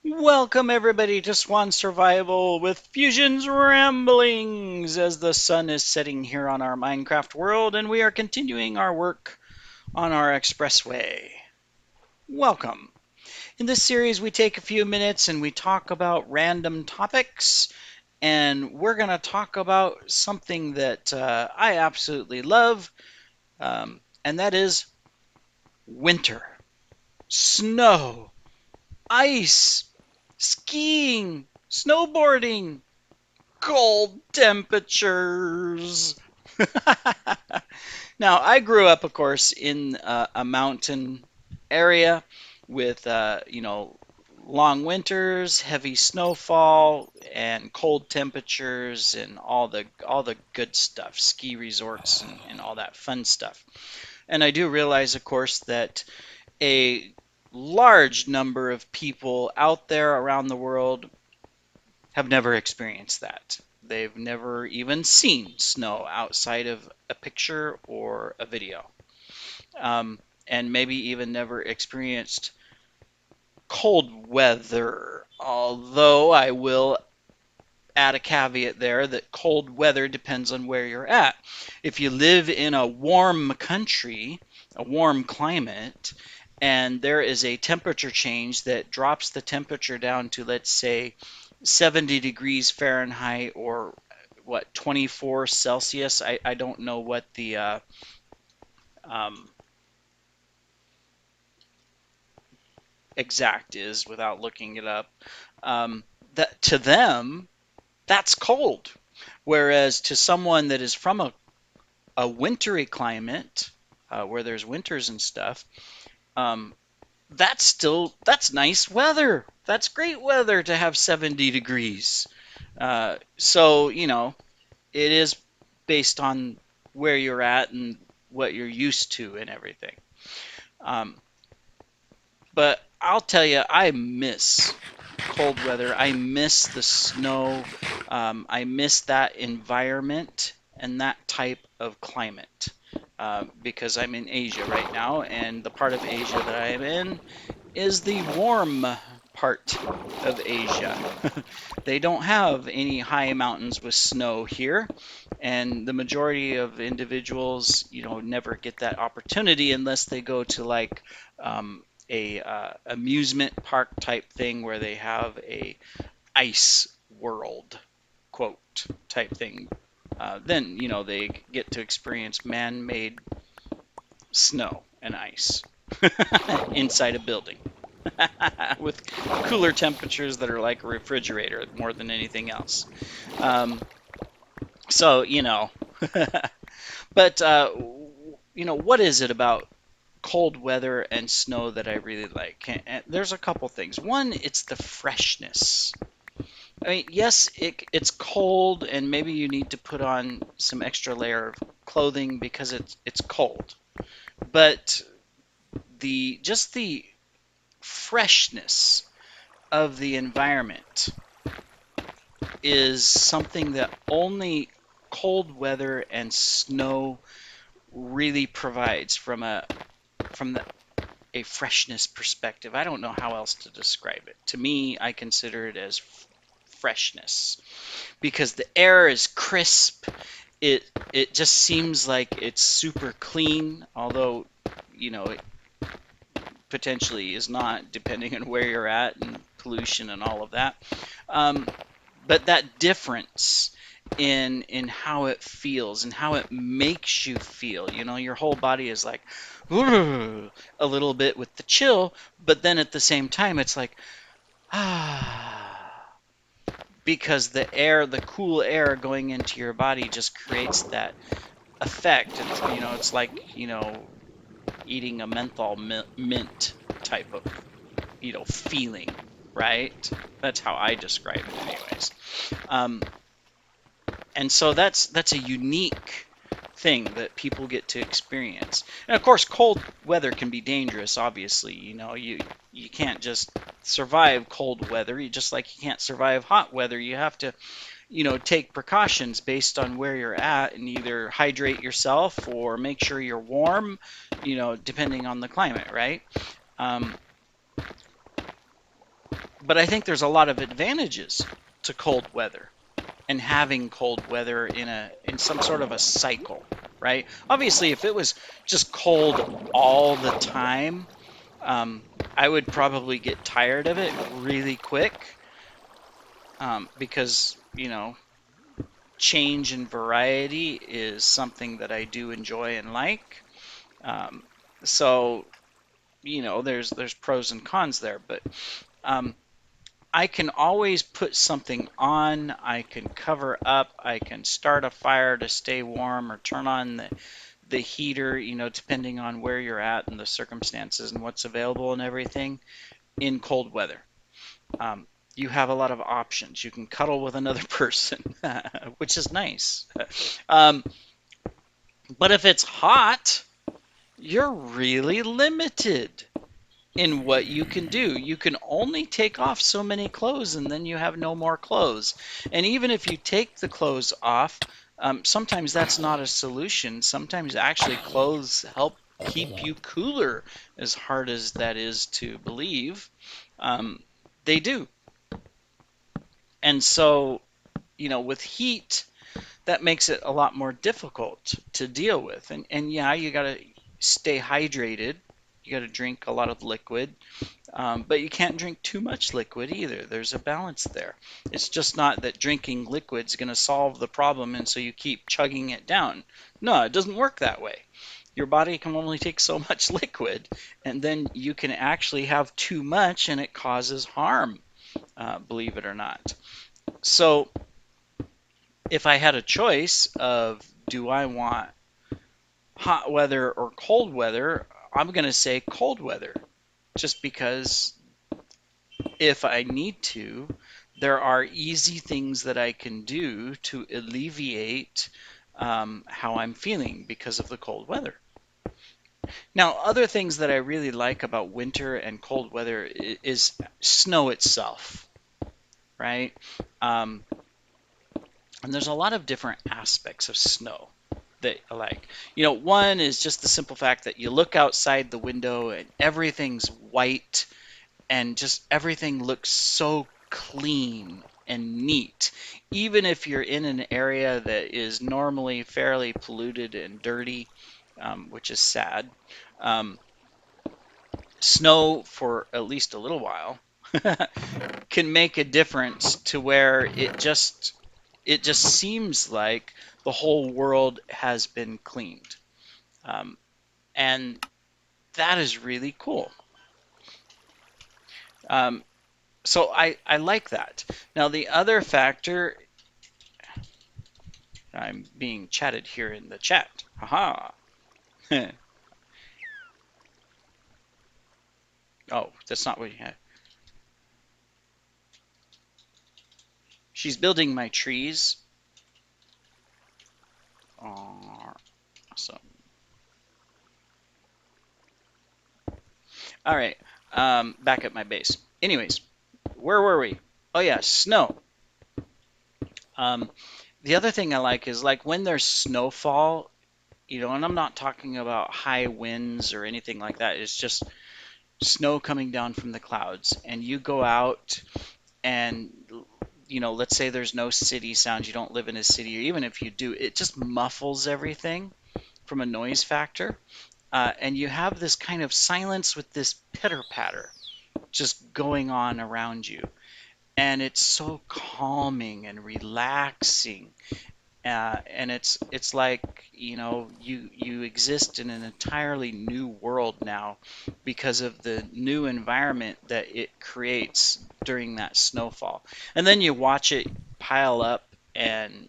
Welcome everybody to Swan Survival with Fusion's Ramblings as the sun is setting here on our Minecraft world and we are continuing our work on our expressway. Welcome. In this series we take a few minutes and we talk about random topics and we're going to talk about something that I absolutely love and that is winter, snow, ice, skiing, snowboarding, cold temperatures. Now, I grew up, of course, in a mountain area with, long winters, heavy snowfall, and cold temperatures, and all the good stuff, ski resorts, and all that fun stuff. And I do realize, of course, that a large number of people out there around the world have never experienced that. They've never even seen snow outside of a picture or a video. And maybe even never experienced cold weather. Although I will add a caveat there that cold weather depends on where you're at. If you live in a warm country, a warm climate, and there is a temperature change that drops the temperature down to, let's say, 70 degrees Fahrenheit or what, 24 Celsius. I don't know what the um, exact is without looking it up. Um, that to them, that's cold. Whereas to someone that is from a wintry climate, where there's winters and stuff, um, that's nice weather. That's great weather to have 70 degrees. So, it is based on where you're at and what you're used to and everything. Um, but I'll tell you, I miss cold weather. I miss the snow. I miss that environment and that type of climate because I'm in Asia right now, and the part of Asia that I am in is the warm part of Asia. They don't have any high mountains with snow here, and the majority of individuals, never get that opportunity unless they go to like a amusement park type thing where they have a ice world quote type thing. Then they get to experience man-made snow and ice inside a building with cooler temperatures that are like a refrigerator more than anything else. Um, so, but, what is it about cold weather and snow that I really like? And there's a couple things. One, it's the freshness. I mean, yes, it's cold, and maybe you need to put on some extra layer of clothing because it's cold. But the freshness of the environment is something that only cold weather and snow really provides from a freshness perspective. I don't know how else to describe it. To me, I consider it as freshness because the air is crisp. It just seems like it's super clean, although it potentially is not, depending on where you're at and pollution and all of that. Um, but that difference in how it feels and how it makes you feel, your whole body is like a little bit with the chill, but then at the same time it's like ah, because the cool air going into your body just creates that effect. It's like eating a menthol mint type of feeling, right? That's how I describe it, anyways. Um, and so that's a unique thing that people get to experience. And of course, cold weather can be dangerous. Obviously, you can't just survive cold weather. Just like you can't survive hot weather. You have to take precautions based on where you're at and either hydrate yourself or make sure you're warm, depending on the climate, right? Um, But I think there's a lot of advantages to cold weather and having cold weather in some sort of a cycle, right? Obviously, if it was just cold all the time, um, I would probably get tired of it really quick, because change and variety is something that I do enjoy and like. Um, so there's pros and cons there, but um, I can always put something on. I can cover up. I can start a fire to stay warm or turn on the heater, depending on where you're at and the circumstances and what's available and everything in cold weather. Um, you have a lot of options. You can cuddle with another person, which is nice. Um, but if it's hot, you're really limited in what you can do. You can only take off so many clothes and then you have no more clothes. And even if you take the clothes off, sometimes that's not a solution. Sometimes actually clothes help keep you cooler, as hard as that is to believe. Um, they do. And so, with heat, that makes it a lot more difficult to deal with. And yeah, you got to stay hydrated. You got to drink a lot of liquid. But you can't drink too much liquid either. There's a balance there. It's just not that drinking liquid's going to solve the problem and so you keep chugging it down. No, it doesn't work that way. Your body can only take so much liquid, and then you can actually have too much and it causes harm, believe it or not. So if I had a choice of, do I want hot weather or cold weather, I'm going to say cold weather, just because if I need to, there are easy things that I can do to alleviate how I'm feeling because of the cold weather. Now, other things that I really like about winter and cold weather is snow itself, right? Um, and there's a lot of different aspects of snow that I like. One is just the simple fact that you look outside the window and everything's white and just everything looks so clean and neat. Even if you're in an area that is normally fairly polluted and dirty, which is sad, um, snow for at least a little while can make a difference to where it just seems like the whole world has been cleaned, um, and that is really cool. Um, so I like that. Now the other factor, I'm being chatted here in the chat. Haha. Oh, that's not what you had. She's building my trees. Awesome. All right. Back at my base. Anyways, where were we? Oh yeah, snow. Um, the other thing I like is like when there's snowfall, and I'm not talking about high winds or anything like that. It's just snow coming down from the clouds, and you go out and let's say there's no city sound, you don't live in a city, or even if you do, it just muffles everything from a noise factor, and you have this kind of silence with this pitter patter just going on around you, and it's so calming and relaxing. And it's like you exist in an entirely new world now because of the new environment that it creates during that snowfall. And then you watch it pile up, and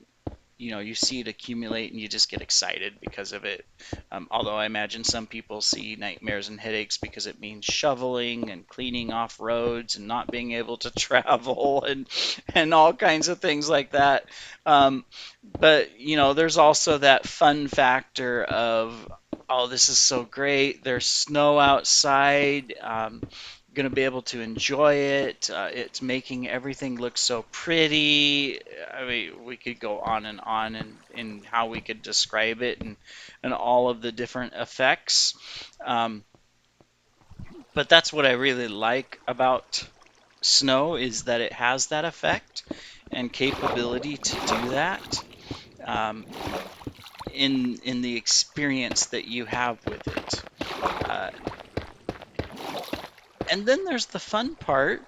you see it accumulate and you just get excited because of it. Although I imagine some people see nightmares and headaches because it means shoveling and cleaning off roads and not being able to travel and all kinds of things like that. Um, but there's also that fun factor of, oh, this is so great. There's snow outside. Going to be able to enjoy it. It's making everything look so pretty. I mean, we could go on and on in how we could describe it and all of the different effects. Um, but that's what I really like about snow is that it has that effect and capability to do that, um, in the experience that you have with it. Uh, and then there's the fun part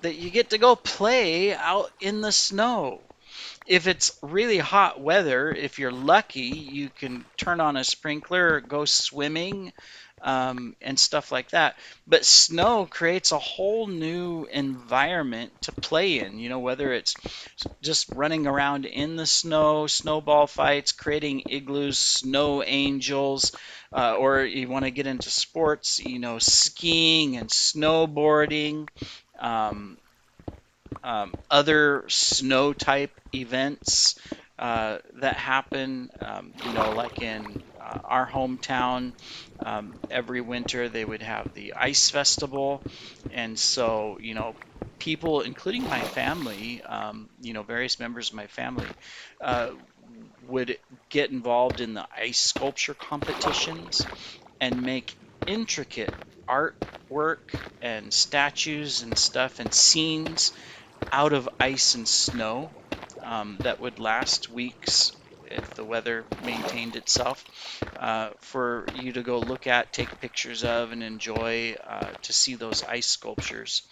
that you get to go play out in the snow. If it's really hot weather, if you're lucky, you can turn on a sprinkler, go swimming, and stuff like that. But snow creates a whole new environment to play in, whether it's just running around in the snow, snowball fights, creating igloos, snow angels, or you want to get into sports, skiing and snowboarding. Um, Other snow type events that happen, like in our hometown, every winter they would have the ice festival. And so, people, including my family, various members of my family, uh, would get involved in the ice sculpture competitions and make intricate artwork and statues and stuff and scenes out of ice and snow, that would last weeks if the weather maintained itself, for you to go look at, take pictures of, and enjoy, to see those ice sculptures.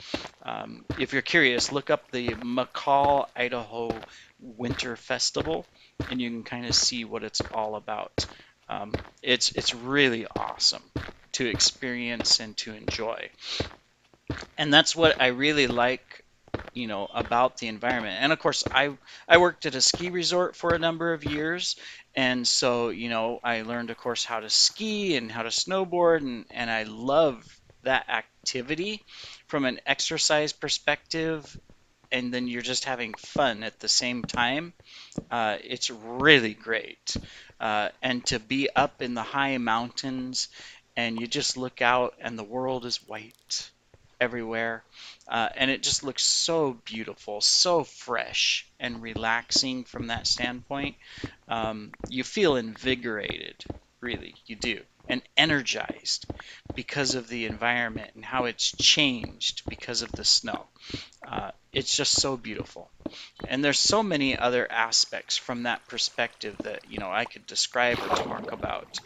If you're curious, look up the McCall, Idaho Winter Festival, and you can kind of see what it's all about. It's really awesome to experience and to enjoy. And that's what I really like, about the environment. And of course, I worked at a ski resort for a number of years, and so, I learned, of course, how to ski and how to snowboard, and I love that activity from an exercise perspective. And then you're just having fun at the same time. It's really great. And to be up in the high mountains and you just look out and the world is white everywhere. And it just looks so beautiful, so fresh and relaxing from that standpoint. You feel invigorated, really, you do, and energized because of the environment and how it's changed because of the snow. It's just so beautiful. And there's so many other aspects from that perspective that, I could describe or talk about,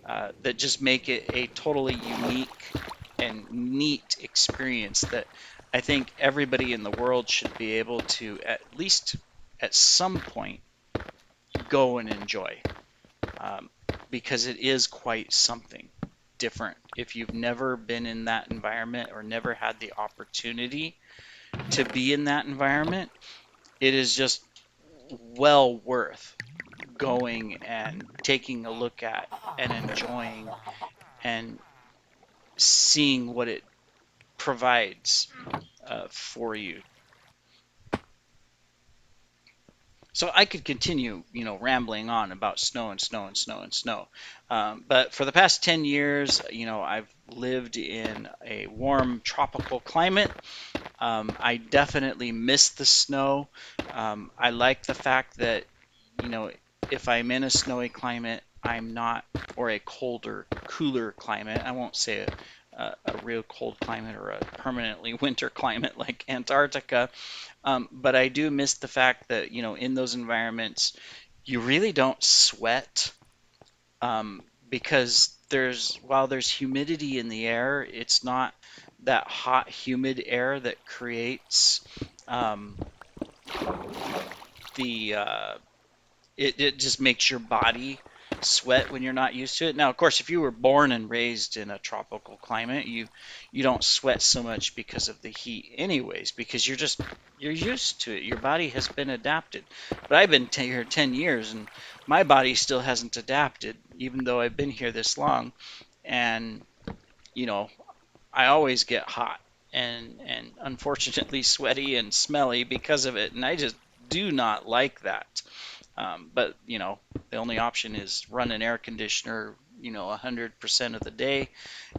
that just make it a totally unique and neat experience that I think everybody in the world should be able to, at least at some point, go and enjoy, um, because it is quite something different. If you've never been in that environment or never had the opportunity to be in that environment, it is just well worth going and taking a look at and enjoying and seeing what it provides, for you. So I could continue, rambling on about snow and snow and snow and snow. But for the past 10 years, I've lived in a warm tropical climate. I definitely miss the snow. I like the fact that, you know, if I'm in a snowy climate, I'm not, or a colder, cooler climate. I won't say a real cold climate or a permanently winter climate like Antarctica. But I do miss the fact that, in those environments, you really don't sweat, because while there's humidity in the air, it's not that hot, humid air that creates, um, the it just makes your body sweat when you're not used to it. Now, of course, if you were born and raised in a tropical climate, you don't sweat so much because of the heat anyways, because you're used to it. Your body has been adapted. But I've been here 10 years and my body still hasn't adapted, even though I've been here this long. And, you know, I always get hot and unfortunately sweaty and smelly because of it, and I just do not like that. But the only option is run an air conditioner, 100% of the day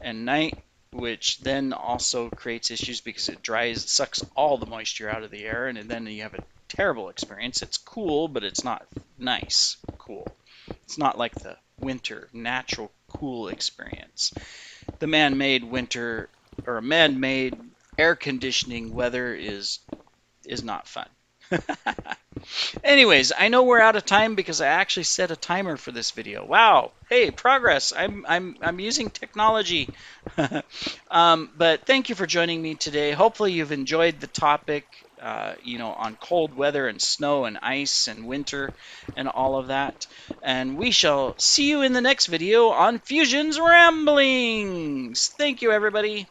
and night, which then also creates issues because it sucks all the moisture out of the air, and then you have a terrible experience. It's cool, but it's not nice cool. It's not like the winter natural cool experience. The man-made winter, or man-made air conditioning weather is not fun. Anyways, I know we're out of time because I actually set a timer for this video. Wow. Hey, progress. I'm using technology. But thank you for joining me today. Hopefully you've enjoyed the topic, on cold weather and snow and ice and winter and all of that. And we shall see you in the next video on Fusion's Ramblings. Thank you, everybody.